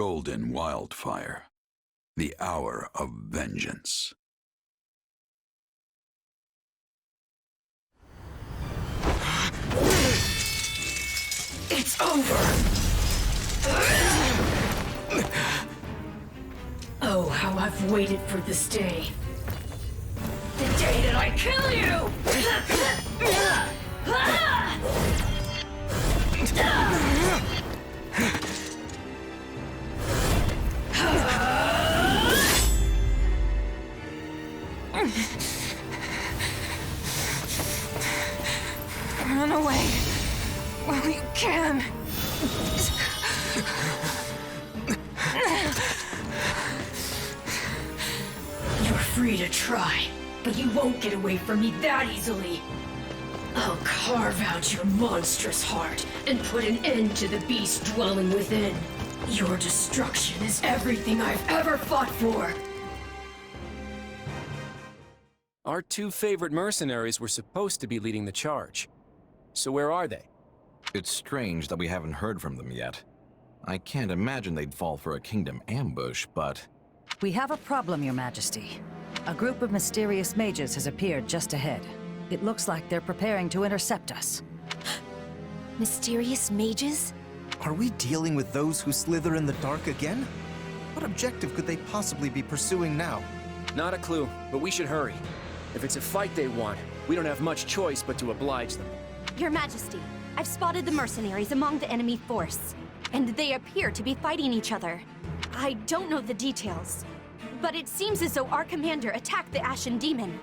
golden wildfire. The hour of vengeance. It's over! Oh, how I've waited for this day. The day that I kill you! Run away while you can. You're free to try, but you won't get away from me that easily. I'll carve out your monstrous heart and put an end to the beast dwelling within. Your destruction is everything I've ever fought for. Our two favorite mercenaries were supposed to be leading the charge. So where are they? It's strange that we haven't heard from them yet. I can't imagine they'd fall for a kingdom ambush, but... We have a problem, Your Majesty. A group of mysterious mages has appeared just ahead. It looks like they're preparing to intercept us. Mysterious mages? Are we dealing with those who slither in the dark again? What objective could they possibly be pursuing now? Not a clue, but we should hurry. If it's a fight they want, we don't have much choice but to oblige them. Your Majesty, I've spotted the mercenaries among the enemy force, and they appear to be fighting each other. I don't know the details, but it seems as though our commander attacked the Ashen Demon.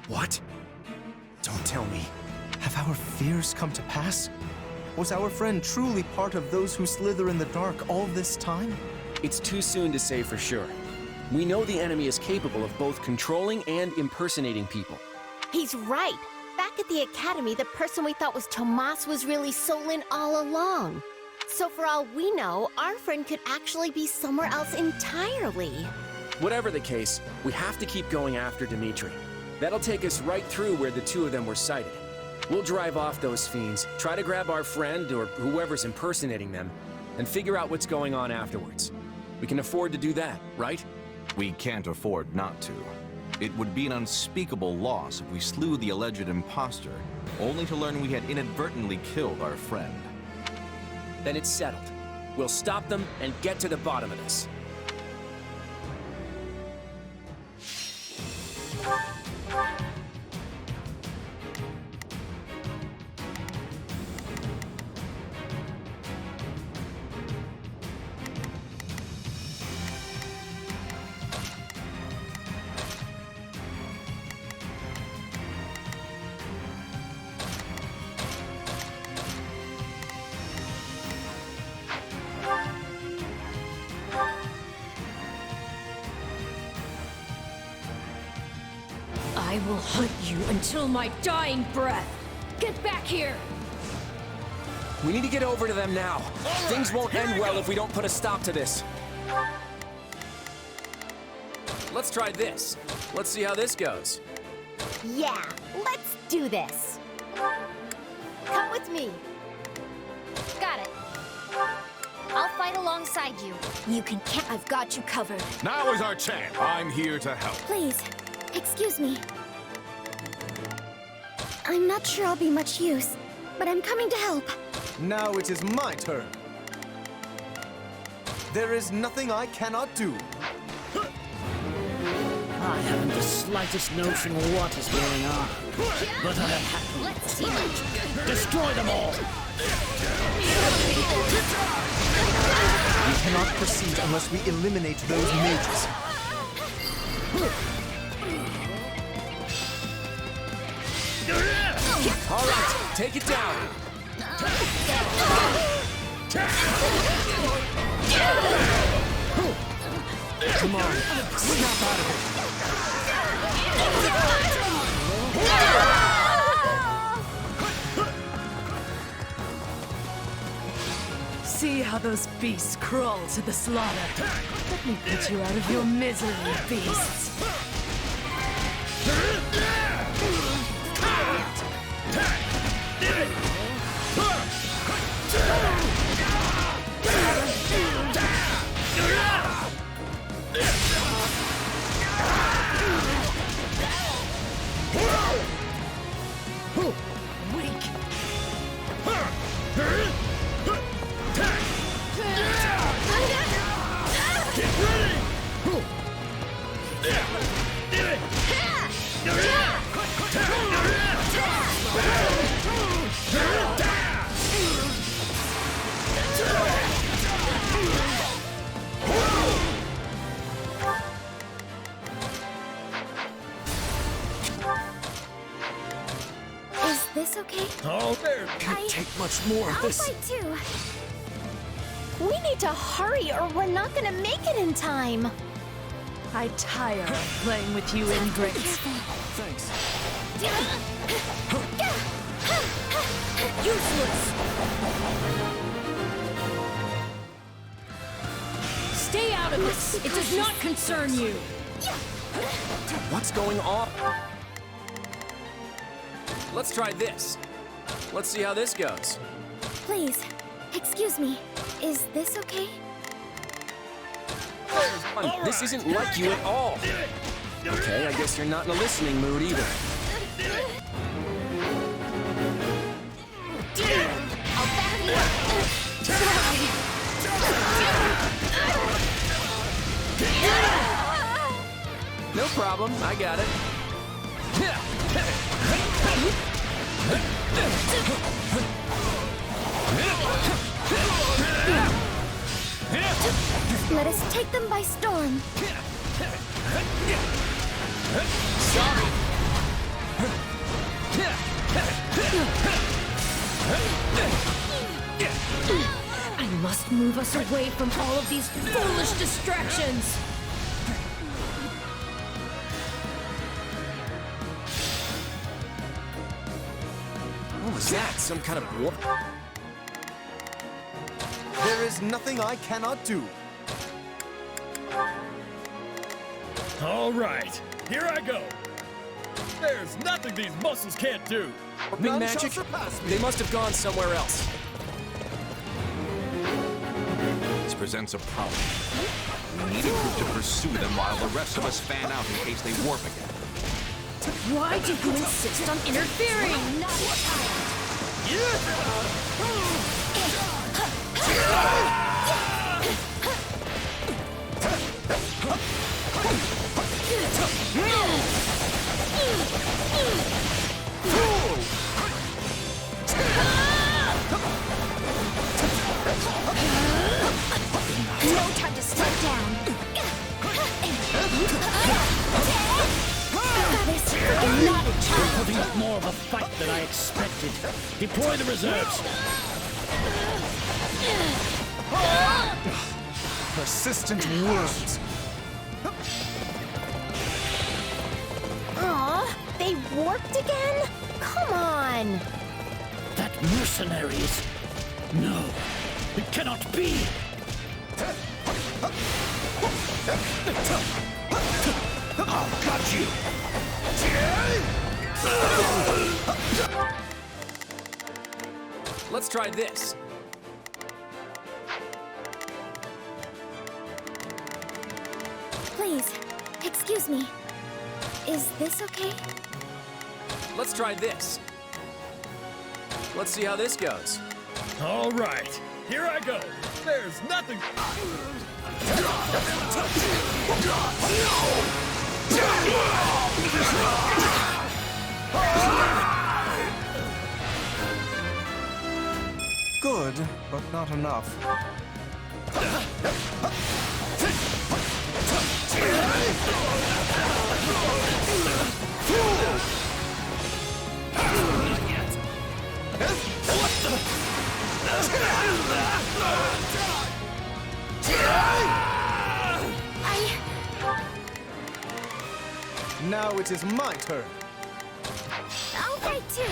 What? Don't tell me. Have our fears come to pass? Was our friend truly part of those who slither in the dark all this time? It's too soon to say for sure. We know the enemy is capable of both controlling and impersonating people. He's right. Back at the Academy, the person we thought was Tomas was really Solon all along. So for all we know, our friend could actually be somewhere else entirely. Whatever the case, we have to keep going after Dimitri. That'll take us right through where the two of them were sighted. We'll drive off those fiends, try to grab our friend or whoever's impersonating them, and figure out what's going on afterwards. We can afford to do that, right? We can't afford not to. It would be an unspeakable loss if we slew the alleged imposter, only to learn we had inadvertently killed our friend. Then it's settled. We'll stop them and get to the bottom of this. I will hunt you until my dying breath. Get back here! We need to get over to them now. Things won't end well if we don't put a stop to this. Let's try this. Let's see how this goes. Yeah, let's do this. Come with me. Got it. I'll fight alongside you. You can count. I've got you covered. Now is our chance. I'm here to help. Please, excuse me. I'm not sure I'll be much use, but I'm coming to help. Now it is my turn. There is nothing I cannot do. I haven't the slightest notion what is going on, but I have Let's see it. destroy them all. We cannot proceed unless we eliminate those mages. All right, take it down. Come on, snap out of it. See how those beasts crawl to the slaughter. Let me put you out of your misery, beasts. much more of I'll this. fight too. We need to hurry or we're not gonna make it in time. I tire of playing with you ingrates. Thanks. Useless! Stay out of this! It does not concern you! What's going on? Let's try this. Let's see how this goes. Please, excuse me. Is this okay? This isn't like you at all. Okay, I guess you're not in a listening mood either. I'll back you up. No problem, I got it. Let us take them by storm. Sorry. I must move us away from all of these foolish distractions! What was that? Some kind of warp? There is nothing I cannot do. All right, here I go. There's nothing these muscles can't do. Big magic? They must have gone somewhere else. This presents a problem. We need a group to pursue them while the rest of us fan out in case they warp again. Why do you insist on interfering? No time to slow down. You're putting up more of a fight than I expected. Deploy the reserves. Persistent words. Aw, they warped again? Come on! That mercenaries. No, it cannot be. I've got you. Let's try this. Please, excuse me. Is this okay? Let's try this. Let's see how this goes. All right, here I go. There's nothing. Good, but not enough. Now it is my turn. I'll fight too.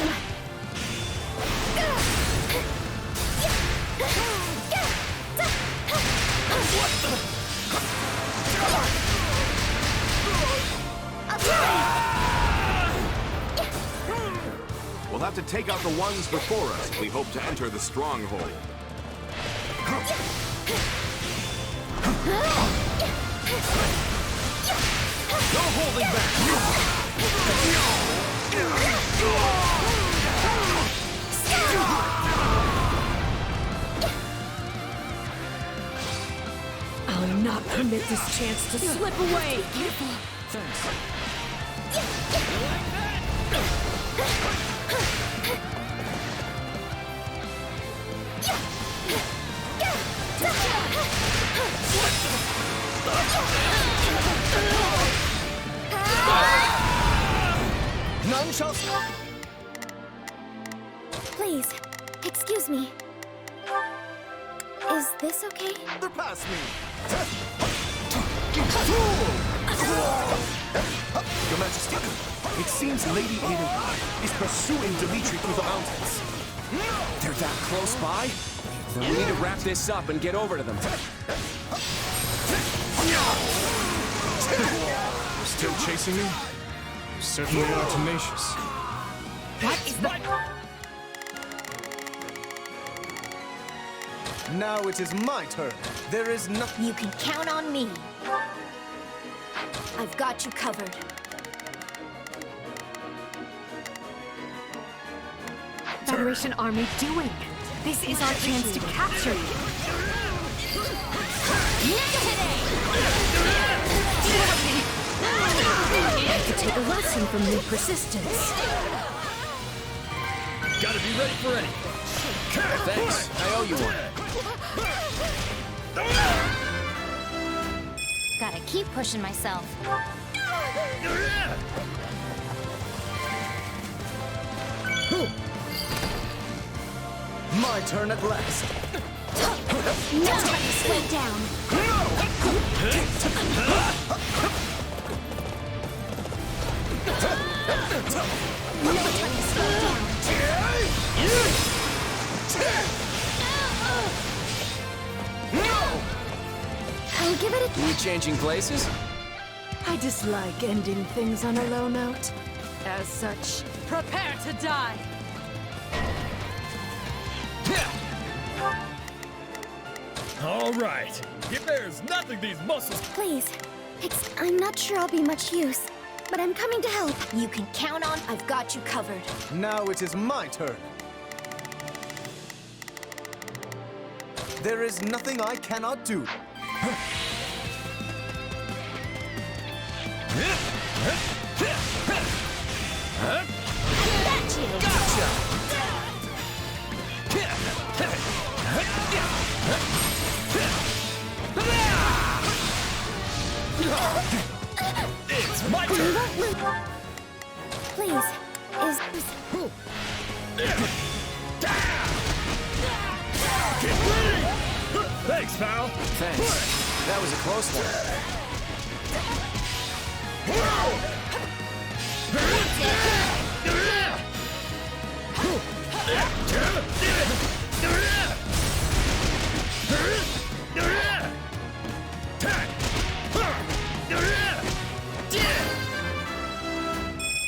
We'll have to take out the ones before us if we hope to enter the stronghold. No holding back! I'll not permit this chance to slip away! Thanks. None shall stop. Please, excuse Excuse me. Is this okay? Surpass me! Your Majesty, it seems Lady Edelgard is pursuing Dimitri through the mountains. They're that close by? Then we need to wrap this up and get over to them. Still chasing me? Certainly are tenacious. What is the... Now it is my turn. There is nothing. You can count on me. I've got you covered. Federation army doing? This is our chance to capture you. I could take a lesson from your persistence. Gotta be ready for anything. Thanks. I owe you one. Gotta keep pushing myself. My turn at last. No time to slow down. No time to slow down. I'll give it a... We changing places? I dislike ending things on a low note. As such, prepare to die! All right. If there's nothing these muscles... Please. I'm not sure I'll be much use, but I'm coming to help. You can count on... I've got you covered. Now it is my turn. There is nothing I cannot do. It's my turn! Please, is... Get ready! Thanks, pal! Thanks. That was a close one.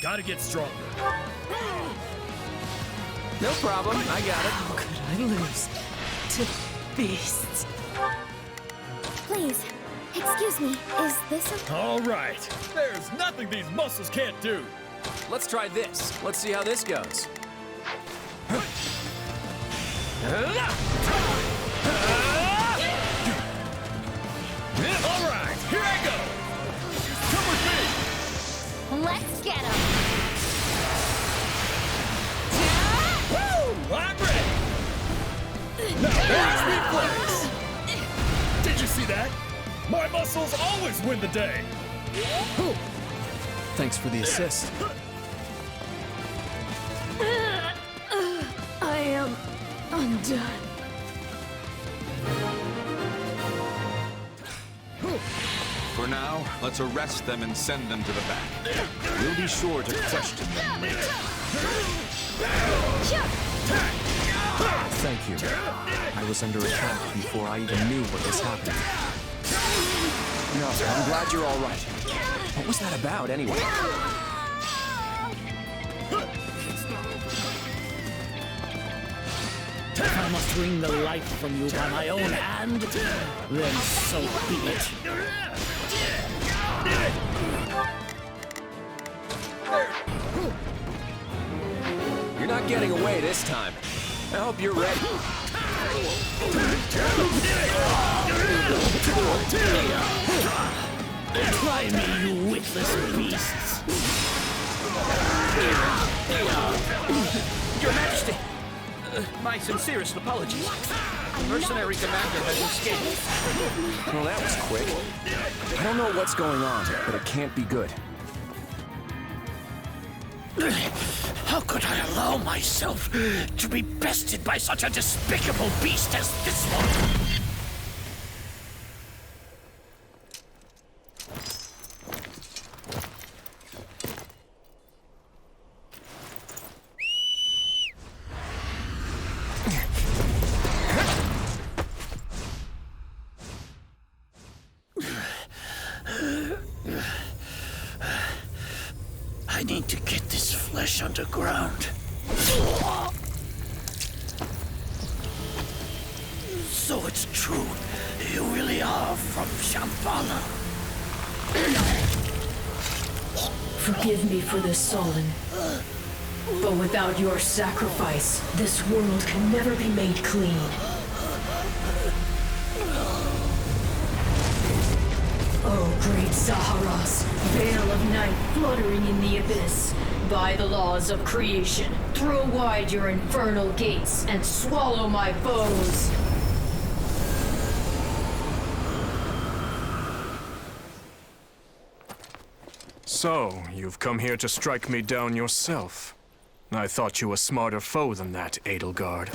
Gotta get stronger. No problem. I got it. How could I lose to beasts? Please, excuse me, is this a... All right. There's nothing these muscles can't do. Let's try this. Let's see how this goes. All right, here I go. Come with me. Let's get him! Woo! I'm ready. Now watch me flex. Did you see that? My muscles always win the day. Thanks for the assist. I am undone. For now, let's arrest them and send them to the back. We'll be sure to question them later. Thank you. I was under attack before I even knew what was happening. No, I'm glad you're all right. What was that about, anyway? If I must wring the life from you by my own hand, then so be it. You're not getting away this time. I hope you're ready. Try me, you witless beasts. Your Majesty, my sincerest apologies. The mercenary commander has escaped. Well, that was quick. I don't know what's going on, but it can't be good. How could I allow myself to be bested by such a despicable beast as this one? I need to get this flesh underground. So it's true. You really are from Shambhala. Forgive me for this, Sullen. But without your sacrifice, this world can never be made clean. Oh, great Zaharas, veil of night fluttering in the abyss. By the laws of creation, throw wide your infernal gates and swallow my foes. So, you've come here to strike me down yourself. I thought you a smarter foe than that, Edelgard.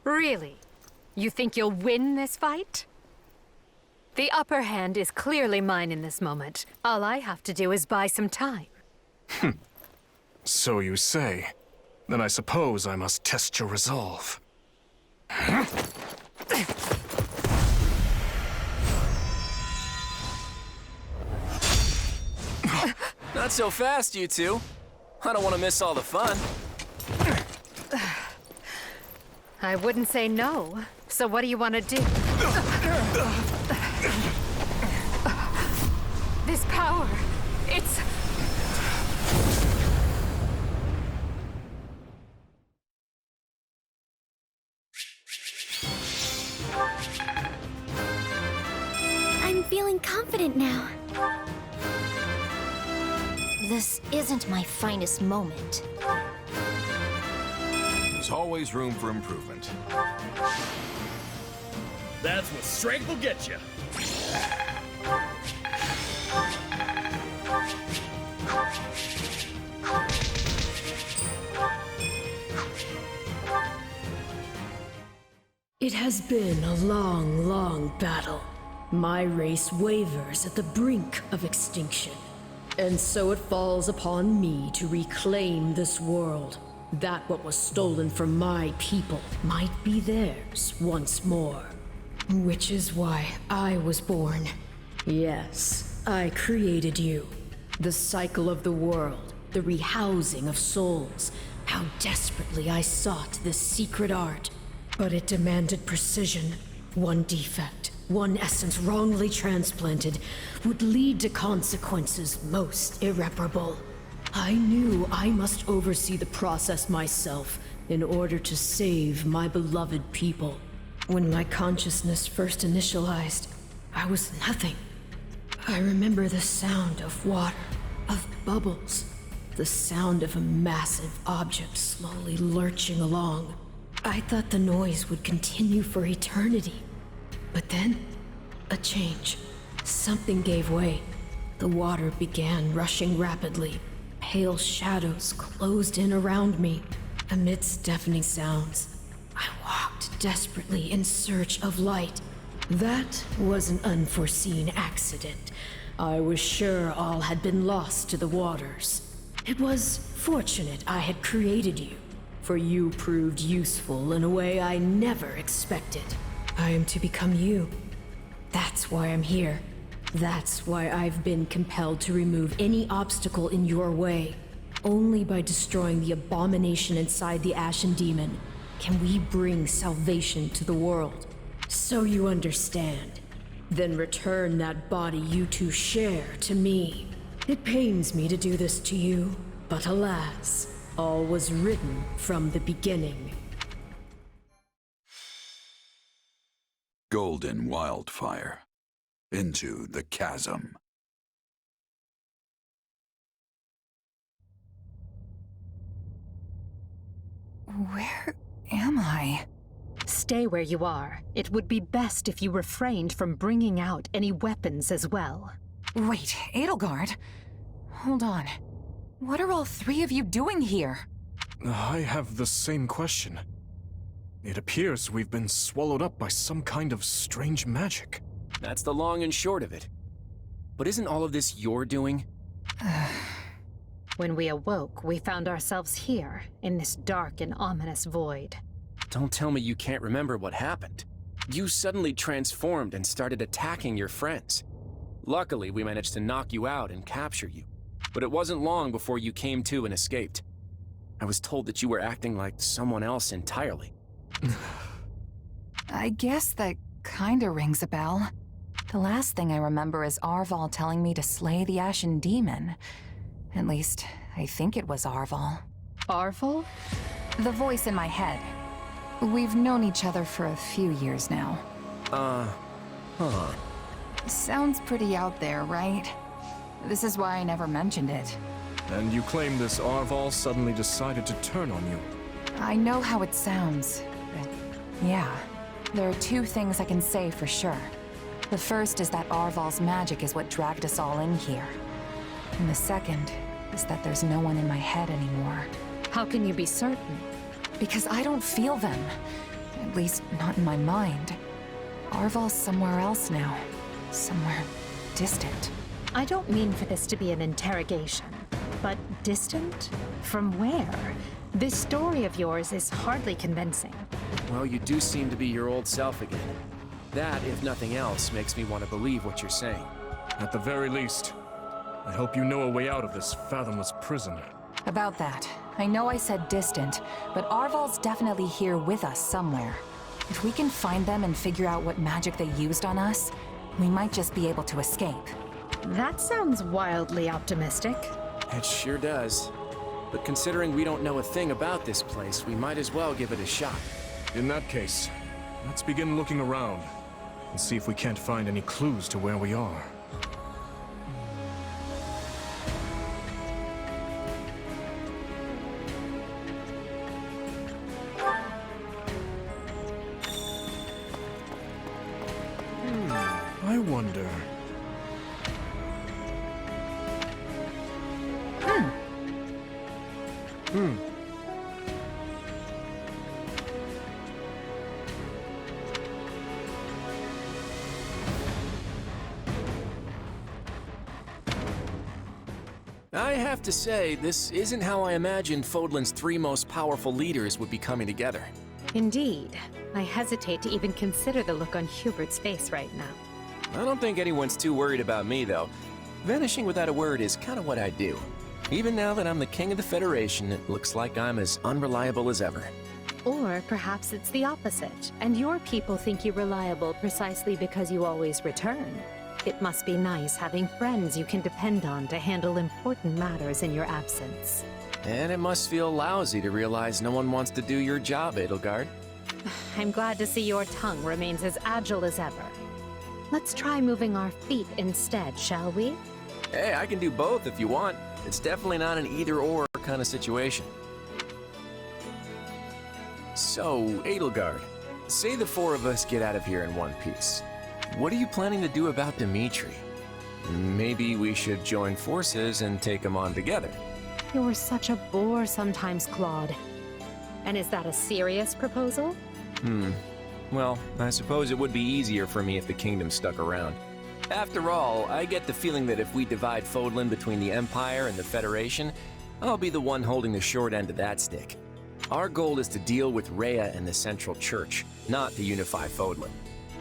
Really? You think you'll win this fight? The upper hand is clearly mine in this moment. All I have to do is buy some time. So you say. Then I suppose I must test your resolve. Not so fast, you two. I don't want to miss all the fun. I wouldn't say no. So what do you want to do? This power, it's... I'm feeling confident now. This isn't my finest moment. There's always room for improvement. That's what strength will get you. It has been a long, long battle. My race wavers at the brink of extinction. And so it falls upon me to reclaim this world, that what was stolen from my people might be theirs once more. Which is why I was born. Yes, I created you. The cycle of the world, the rehousing of souls. How desperately I sought this secret art. But it demanded precision. One defect, one essence wrongly transplanted, would lead to consequences most irreparable. I knew I must oversee the process myself in order to save my beloved people. When my consciousness first initialized, I was nothing. I remember the sound of water, of bubbles, the sound of a massive object slowly lurching along. I thought the noise would continue for eternity. But then, a change. Something gave way. The water began rushing rapidly. Pale shadows closed in around me. Amidst deafening sounds, I walked desperately in search of light. That was an unforeseen accident. I was sure all had been lost to the waters. It was fortunate I had created you, for you proved useful in a way I never expected. I am to become you. That's why I'm here. That's why I've been compelled to remove any obstacle in your way. Only by destroying the abomination inside the Ashen Demon can we bring salvation to the world. So you understand. Then return that body you two share to me. It pains me to do this to you, but alas, all was written from the beginning. Golden wildfire. Into the chasm. Where am I? Stay where you are. It would be best if you refrained from bringing out any weapons as well. Wait, Edelgard? Hold on. What are all three of you doing here? I have the same question. It appears we've been swallowed up by some kind of strange magic. That's the long and short of it. But isn't all of this your doing? When we awoke, we found ourselves here, in this dark and ominous void. Don't tell me you can't remember what happened. You suddenly transformed and started attacking your friends. Luckily, we managed to knock you out and capture you. But it wasn't long before you came to and escaped. I was told that you were acting like someone else entirely. I guess that kinda rings a bell. The last thing I remember is Arval telling me to slay the Ashen Demon. At least, I think it was Arval. Arval? The voice in my head. We've known each other for a few years now. Sounds pretty out there, right? This is why I never mentioned it. And you claim this Arval suddenly decided to turn on you. I know how it sounds, but yeah. There are two things I can say for sure. The first is that Arval's magic is what dragged us all in here. And the second is that there's no one in my head anymore. How can you be certain? Because I don't feel them. At least, not in my mind. Arval's somewhere else now. Somewhere distant. I don't mean for this to be an interrogation, but distant? From where? This story of yours is hardly convincing. Well, you do seem to be your old self again. That, if nothing else, makes me want to believe what you're saying. At the very least, I hope you know a way out of this fathomless prison. About that, I know I said distant, but Arval's definitely here with us somewhere. If we can find them and figure out what magic they used on us, we might just be able to escape. That sounds wildly optimistic. It sure does. But considering we don't know a thing about this place, we might as well give it a shot. In that case, let's begin looking around and see if we can't find any clues to where we are. I wonder... I have to say, this isn't how I imagined Fódlan's three most powerful leaders would be coming together. Indeed. I hesitate to even consider the look on Hubert's face right now. I don't think anyone's too worried about me, though. Vanishing without a word is kind of what I do. Even now that I'm the king of the Federation, it looks like I'm as unreliable as ever. Or perhaps it's the opposite, and your people think you reliable precisely because you always return. It must be nice having friends you can depend on to handle important matters in your absence. And it must feel lousy to realize no one wants to do your job, Edelgard. I'm glad to see your tongue remains as agile as ever. Let's try moving our feet instead, shall we? Hey, I can do both if you want. It's definitely not an either-or kind of situation. So, Edelgard, say the four of us get out of here in one piece. What are you planning to do about Dimitri? Maybe we should join forces and take him on together. You're such a bore sometimes, Claude. And is that a serious proposal? Well, I suppose it would be easier for me if the kingdom stuck around. After all, I get the feeling that if we divide Fodlan between the Empire and the Federation, I'll be the one holding the short end of that stick. Our goal is to deal with Rhea and the Central Church, not to unify Fodlan.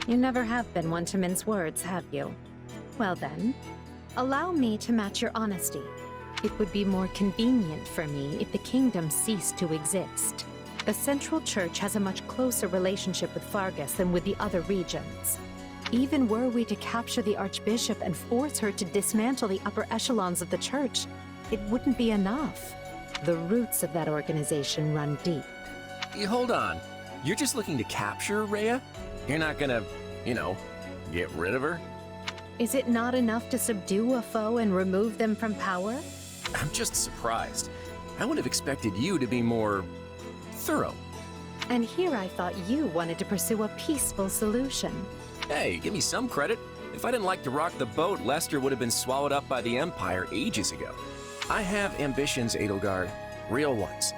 You never have been one to mince words, have you? Well then, allow me to match your honesty. It would be more convenient for me if the kingdom ceased to exist. The Central Church has a much closer relationship with Fargus than with the other regions. Even were we to capture the Archbishop and force her to dismantle the upper echelons of the Church, it wouldn't be enough. The roots of that organization run deep. Hold on. You're just looking to capture Rhea? You're not gonna, get rid of her? Is it not enough to subdue a foe and remove them from power? I'm just surprised. I would have expected you to be more thorough. And here I thought you wanted to pursue a peaceful solution. Hey, give me some credit. If I didn't like to rock the boat, Lester would have been swallowed up by the Empire ages ago. I have ambitions, Edelgard. Real ones.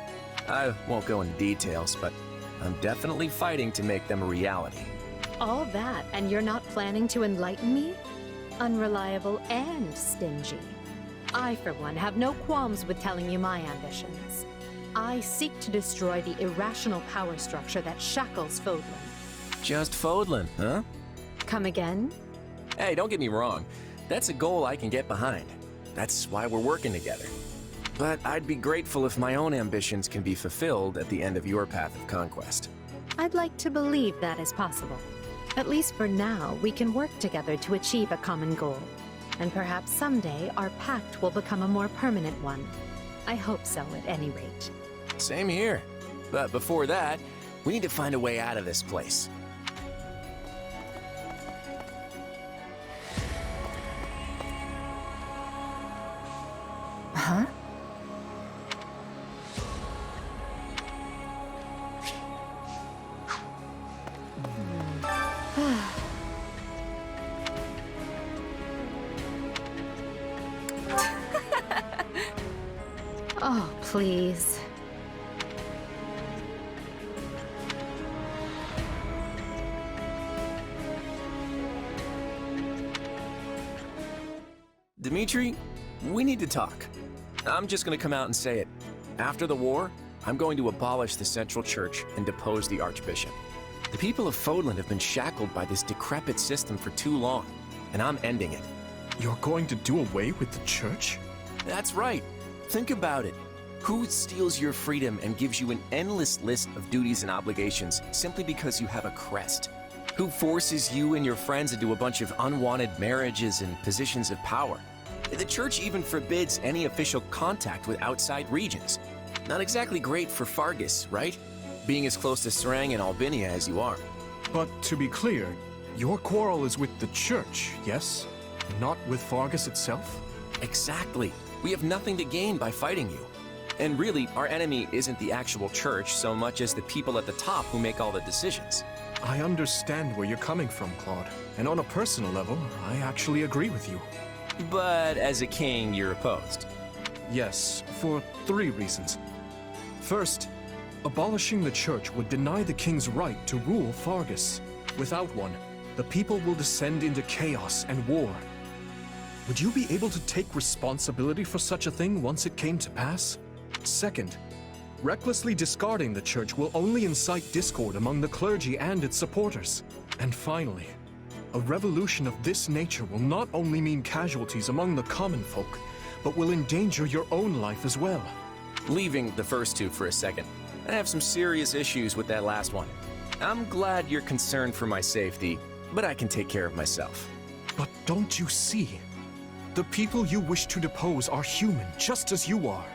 I won't go into details, but I'm definitely fighting to make them a reality. All that, and you're not planning to enlighten me? Unreliable and stingy. I, for one, have no qualms with telling you my ambitions. I seek to destroy the irrational power structure that shackles Fódlan. Just Fodlan, huh? Come again? Hey, don't get me wrong. That's a goal I can get behind. That's why we're working together. But I'd be grateful if my own ambitions can be fulfilled at the end of your path of conquest. I'd like to believe that is possible. At least for now, we can work together to achieve a common goal. And perhaps someday our pact will become a more permanent one. I hope so, at any rate. Same here. But before that, we need to find a way out of this place. Huh? Oh, please. Dimitri, we need to talk. I'm just gonna come out and say it. After the war, I'm going to abolish the Central Church and depose the Archbishop. The people of Fódlan have been shackled by this decrepit system for too long, and I'm ending it. You're going to do away with the church? That's right. Think about it. Who steals your freedom and gives you an endless list of duties and obligations simply because you have a crest? Who forces you and your friends into a bunch of unwanted marriages and positions of power? The church even forbids any official contact with outside regions. Not exactly great for Fargus, right? Being as close to Serang and Albinia as you are. But to be clear, your quarrel is with the church, yes? Not with Fargus itself? Exactly. We have nothing to gain by fighting you. And really, our enemy isn't the actual church so much as the people at the top who make all the decisions. I understand where you're coming from, Claude. And on a personal level, I actually agree with you. But as a king, you're opposed. Yes, for 3 reasons. First, abolishing the church would deny the king's right to rule Fargus. Without one, the people will descend into chaos and war. Would you be able to take responsibility for such a thing once it came to pass? Second, recklessly discarding the church will only incite discord among the clergy and its supporters. And finally, a revolution of this nature will not only mean casualties among the common folk, but will endanger your own life as well. Leaving the first 2 for a second, I have some serious issues with that last one. I'm glad you're concerned for my safety, but I can take care of myself. But don't you see? The people you wish to depose are human, just as you are.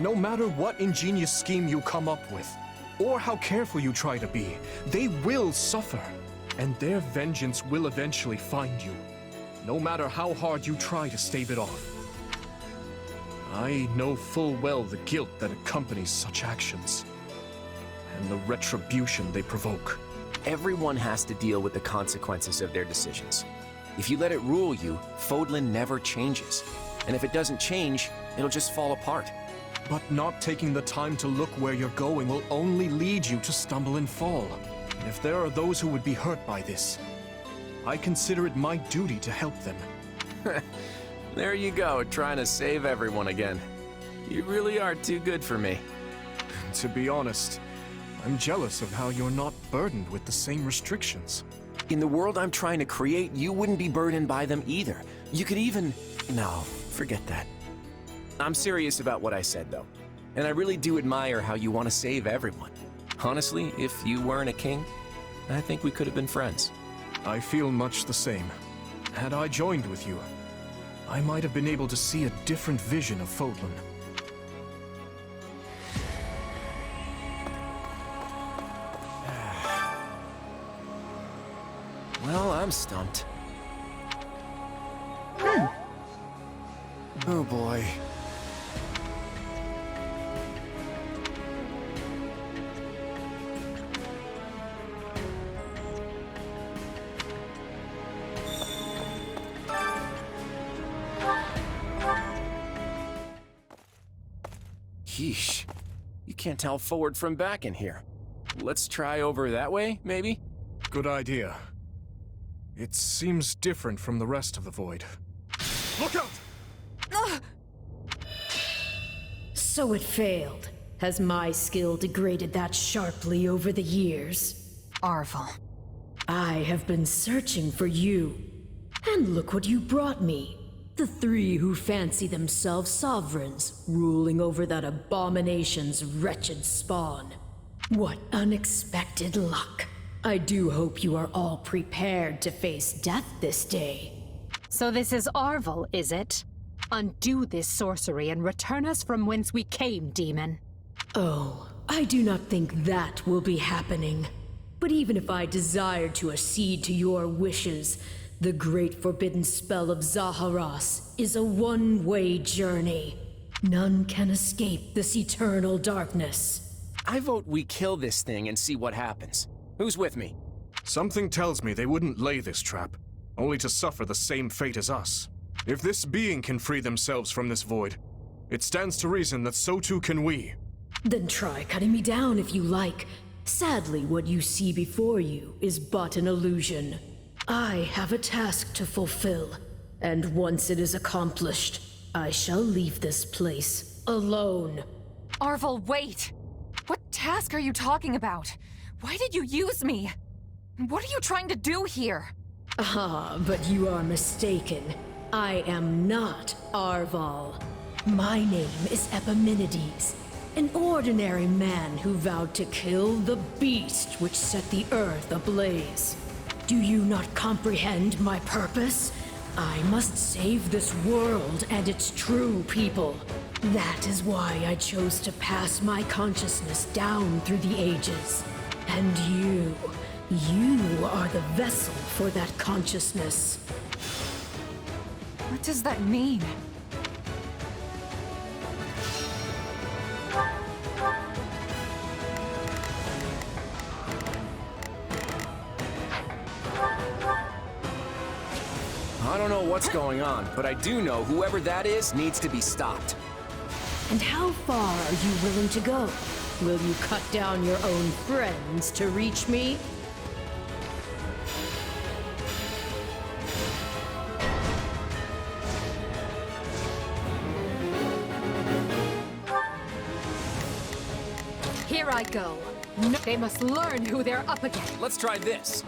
No matter what ingenious scheme you come up with, or how careful you try to be, they will suffer. And their vengeance will eventually find you, no matter how hard you try to stave it off. I know full well the guilt that accompanies such actions, and the retribution they provoke. Everyone has to deal with the consequences of their decisions. If you let it rule you, Fódlan never changes. And if it doesn't change, it'll just fall apart. But not taking the time to look where you're going will only lead you to stumble and fall. And if there are those who would be hurt by this, I consider it my duty to help them. There you go, trying to save everyone again. You really are too good for me. To be honest, I'm jealous of how you're not burdened with the same restrictions. In the world I'm trying to create, you wouldn't be burdened by them either. You could even... No, forget that. I'm serious about what I said, though. And I really do admire how you want to save everyone. Honestly, if you weren't a king, I think we could have been friends. I feel much the same. Had I joined with you, I might have been able to see a different vision of Fódlan. Well, I'm stumped. Oh boy. Yeesh. You can't tell forward from back in here. Let's try over that way, maybe? Good idea. It seems different from the rest of the void. Look out! So it failed. Has my skill degraded that sharply over the years? Arval. I have been searching for you. And look what you brought me. The three who fancy themselves sovereigns, ruling over that abomination's wretched spawn. What unexpected luck. I do hope you are all prepared to face death this day. So this is Arval, is it? Undo this sorcery and return us from whence we came, demon. Oh, I do not think that will be happening. But even if I desired to accede to your wishes, the great forbidden spell of Zaharas is a one-way journey. None can escape this eternal darkness. I vote we kill this thing and see what happens. Who's with me? Something tells me they wouldn't lay this trap, only to suffer the same fate as us. If this being can free themselves from this void, it stands to reason that so too can we. Then try cutting me down if you like. Sadly, what you see before you is but an illusion. I have a task to fulfill, and once it is accomplished, I shall leave this place alone. Arval, wait! What task are you talking about? Why did you use me? What are you trying to do here? Ah, but you are mistaken. I am not Arval. My name is Epimenides, an ordinary man who vowed to kill the beast which set the earth ablaze. Do you not comprehend my purpose? I must save this world and its true people. That is why I chose to pass my consciousness down through the ages. And you are the vessel for that consciousness. What does that mean? I don't know what's going on, but I do know whoever that is needs to be stopped. And how far are you willing to go? Will you cut down your own friends to reach me? Here I go. No, they must learn who they're up against. Let's try this.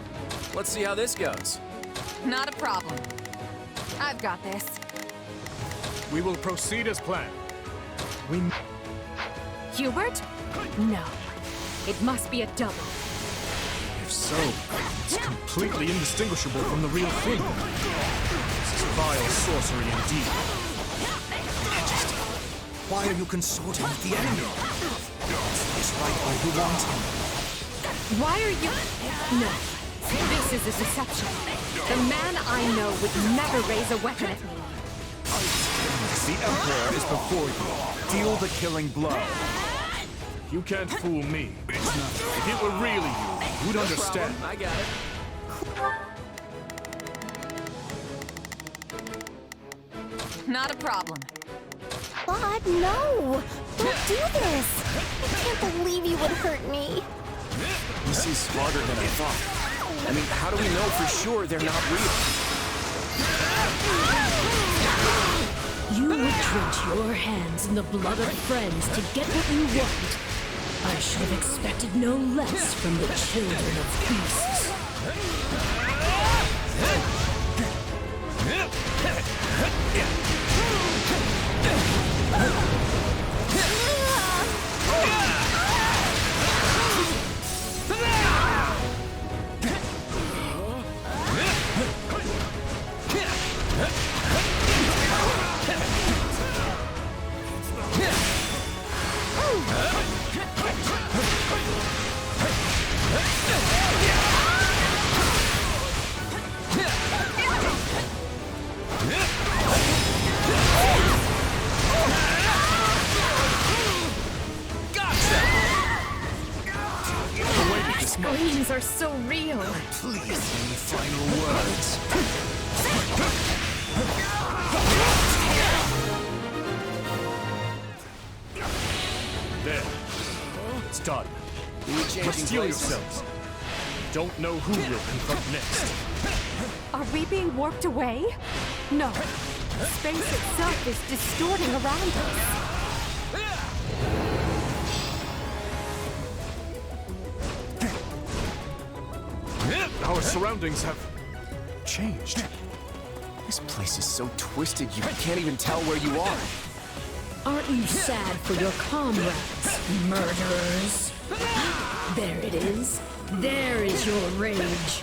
Let's see how this goes. Not a problem. I've got this. We will proceed as planned. Hubert? No. It must be a double. If so, it's completely indistinguishable from the real thing. This is vile sorcery indeed. Majesty, why are you consorting with the enemy? Is right where you want him. Why are you... No. This is a deception. The man I know would never raise a weapon at me. The Emperor is before you. Deal the killing blow. You can't fool me. If it were really you, you'd understand. I got it. Not a problem. Claude, no! Don't do this! I can't believe you would hurt me. This is harder than I thought. I mean, how do we know for sure they're not real? You would drench your hands in the blood of friends to get what you want. I should have expected no less from the children of beasts. Screams are so real. Please, any final words? changing steel places. yourselves. Don't know who you'll confront next. Are we being warped away? No. Space itself is distorting around us. Our surroundings have changed. This place is so twisted you can't even tell where you are. Aren't you sad for your comrades, murderers? There it is. There is your rage.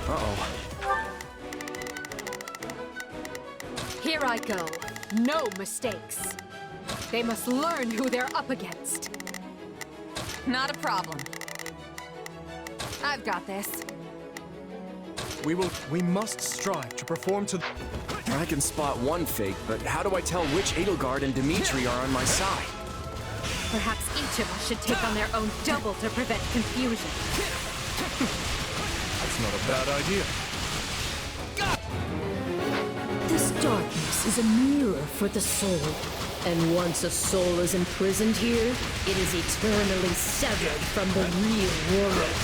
Uh-oh. Here I go. No mistakes. They must learn who they're up against. Not a problem. I've got this. We must strive to perform to... I can spot one fake, but how do I tell which Edelgard and Dimitri are on my side? Perhaps each of us should take on their own double to prevent confusion. That's not a bad idea. This darkness is a mirror for the soul. And once a soul is imprisoned here, it is eternally severed from the real world.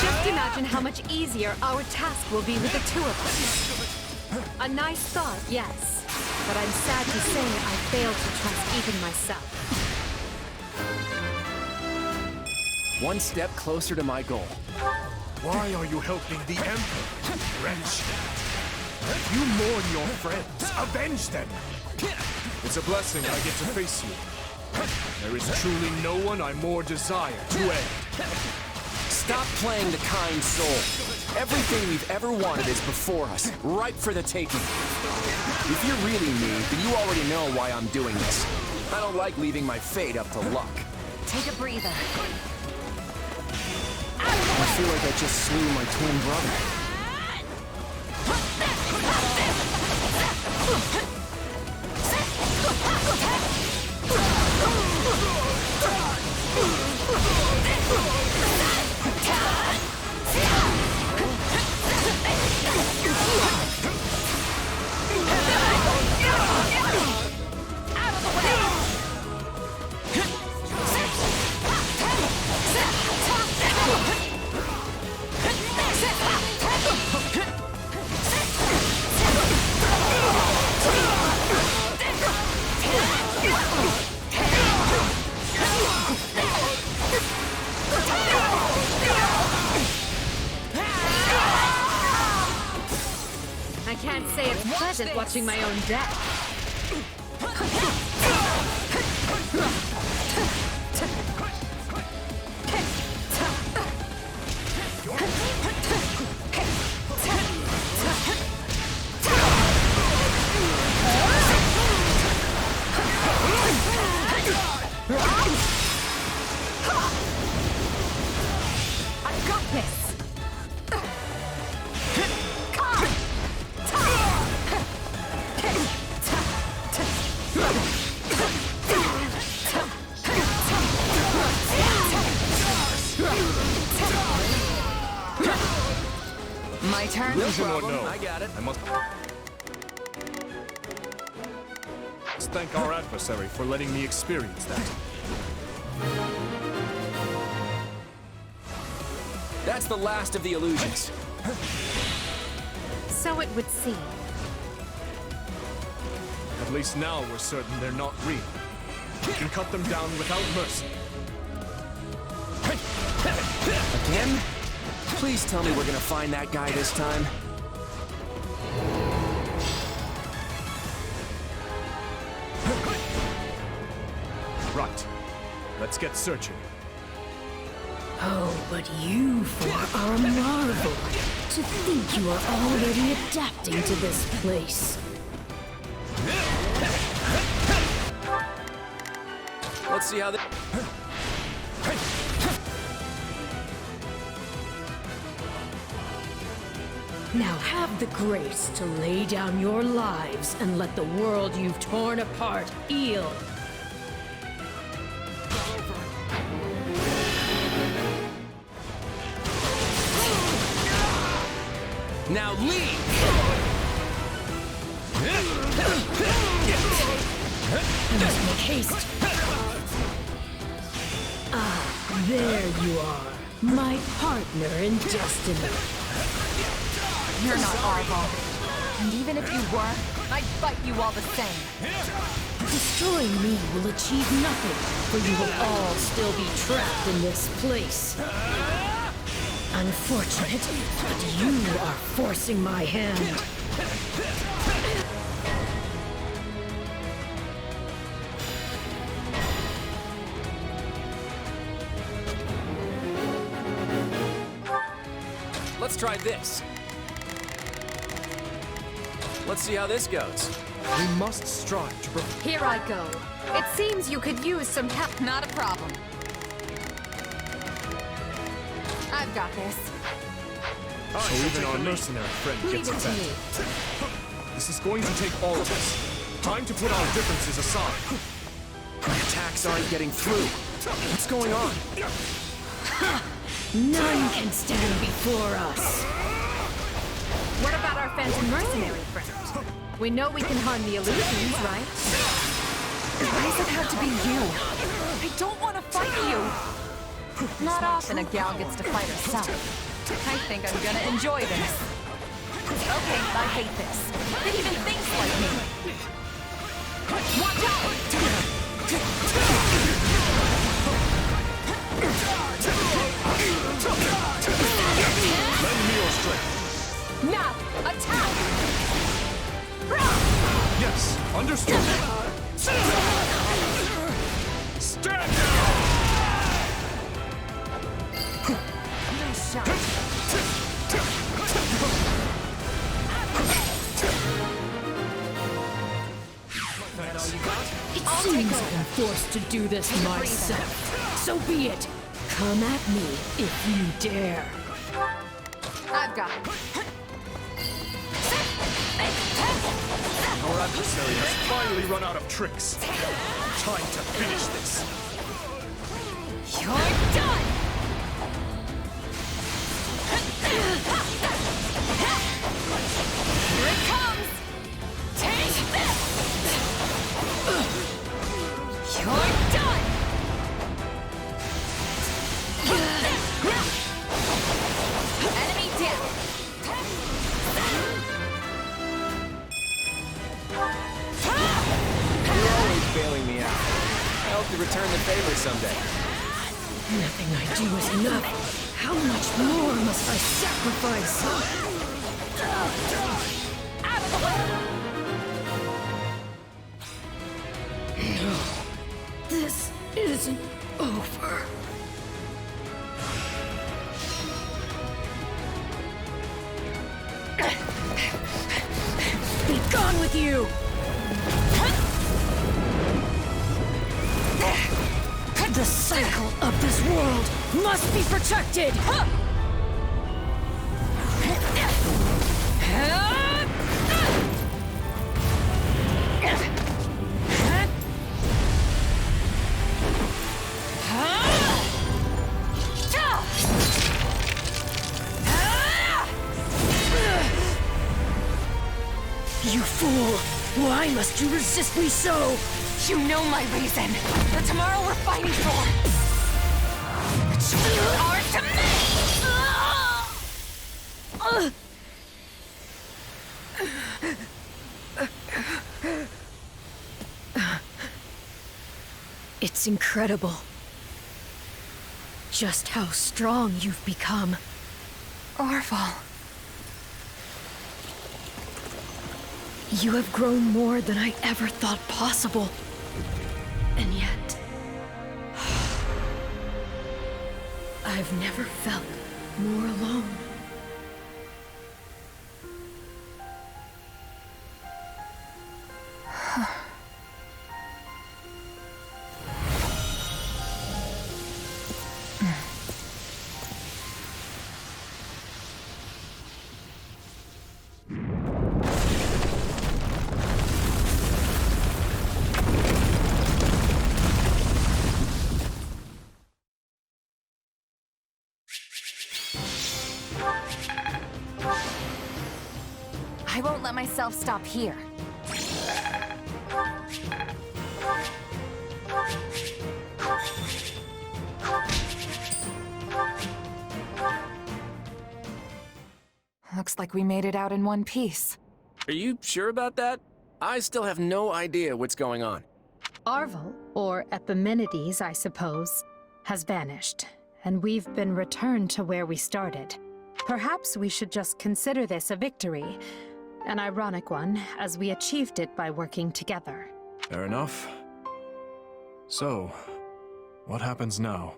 Just imagine how much easier our task will be with the two of us. A nice thought, yes. But I'm sad to say I failed to trust even myself. One step closer to my goal. Why are you helping the Emperor, wretch? You mourn your friends. Avenge them. It's a blessing I get to face you. There is truly no one I more desire to end. Stop playing the kind soul. Everything we've ever wanted is before us, ripe for the taking. If you're really me, then you already know why I'm doing this. I don't like leaving my fate up to luck. Take a breather. I feel like I just slew my twin brother. I can't say it's pleasant watching my own death. I've got this. My turn? Illusion or no? I got it. I must... Let's thank our adversary for letting me experience that. That's the last of the illusions. So it would seem. At least now we're certain they're not real. We can cut them down without mercy. Again? Please tell me we're gonna find that guy this time. Right. Let's get searching. Oh, but you four are a marvel. To think you are already adapting to this place. Let's see how Now have the grace to lay down your lives and let the world you've torn apart heal. Now leave! I must make haste. Ah, there you are. My partner in destiny. You're not Arval. And even if you were, I'd fight you all the same. Destroying me will achieve nothing, for you will all still be trapped in this place. Unfortunate, but you are forcing my hand. Let's try this. Let's see how this goes. We must strive to prevent. Here I go. It seems you could use some help. Not a problem. I've got this. So even our mercenary friend gets Leave it to me. offended. This is going to take all of us. Time to put our differences aside. My attacks aren't getting through. What's going on? None can stand before us. What about our phantom mercenary friend? We know we can harm the illusions, right? Why does it have to be you? I don't want to fight you! Not often a gal gets to fight herself. I think I'm gonna enjoy this. Okay, I hate this. It even thinks like me. Watch out! Lend me your strength. Now, attack! Yes, understood. Stand down! Nice shot. It seems I'm forced to do this myself. So be it. Come at me if you dare. I've got it. Our adversary has finally run out of tricks. Time to finish this. You're done! Here it comes! Take this! You're done! Enemy down! You're always bailing me out. I hope to return the favor someday. Nothing I do is enough. How much more must I sacrifice? Out of the way! No, this isn't over. Be gone with you! The cycle of this world must be protected! You fool! Why must you resist me so? You know my reason. The tomorrow we're fighting for. You are to me! It's incredible. Just how strong you've become. Arval. You have grown more than I ever thought possible. And yet... I've never felt more alone. I won't let myself stop here. Looks like we made it out in one piece. Are you sure about that? I still have no idea what's going on. Arval, or Epimenides, I suppose, has vanished, and we've been returned to where we started. Perhaps we should just consider this a victory. An ironic one, as we achieved it by working together. Fair enough. So, what happens now?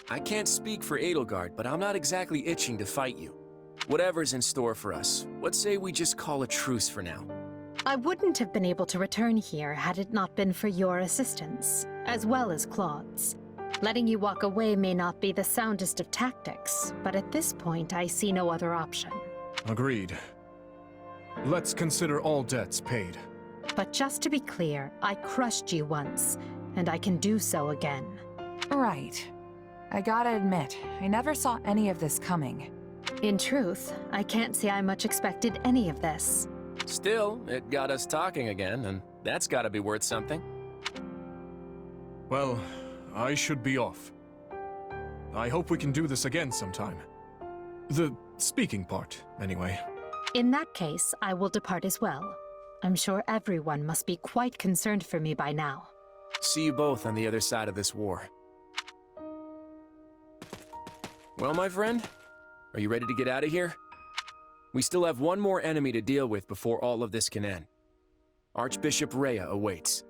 I can't speak for Edelgard, but I'm not exactly itching to fight you. Whatever's in store for us, let's say we just call a truce for now. I wouldn't have been able to return here had it not been for your assistance, as well as Claude's. Letting you walk away may not be the soundest of tactics, but at this point I see no other option. Agreed. Let's consider all debts paid. But just to be clear, I crushed you once, and I can do so again. Right. I gotta admit, I never saw any of this coming. In truth, I can't say I much expected any of this. Still, it got us talking again, and that's gotta be worth something. Well, I should be off. I hope we can do this again sometime. The speaking part, anyway. In that case, I will depart as well. I'm sure everyone must be quite concerned for me by now. See you both on the other side of this war. Well, my friend, are you ready to get out of here? We still have one more enemy to deal with before all of this can end. Archbishop Rhea awaits.